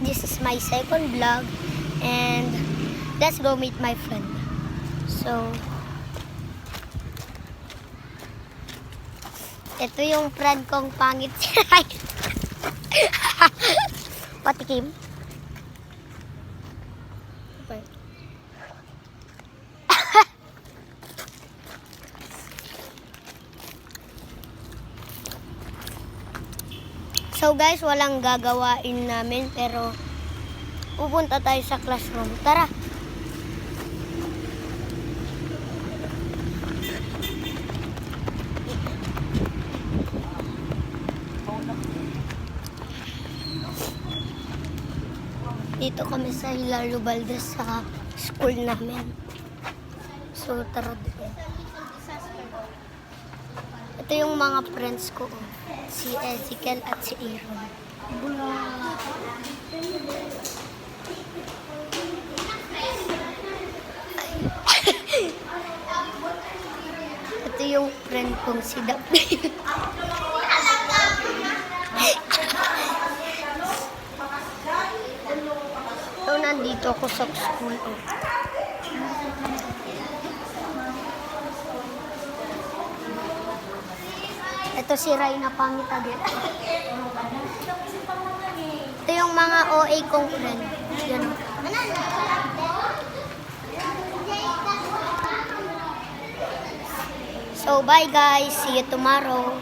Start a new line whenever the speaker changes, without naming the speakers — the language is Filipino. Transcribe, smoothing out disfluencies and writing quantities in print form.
this is my second vlog and let's go meet my friend. So, ito yung friend kong pangit si Ryan. Patikim. Okay. So guys, walang gagawain namin pero pupunta tayo sa classroom. Tara! Dito kami sa Hilario Valdez sa school namin. So tara dito. Ito yung mga friends ko. Si Ezekiel at si Aaron. Ito yung friend kong si Daphne. So, nandito ako sa school. Ito si Ray na pangit agad. Ito yung mga OA kong friend. Yan. So, bye guys. See you tomorrow.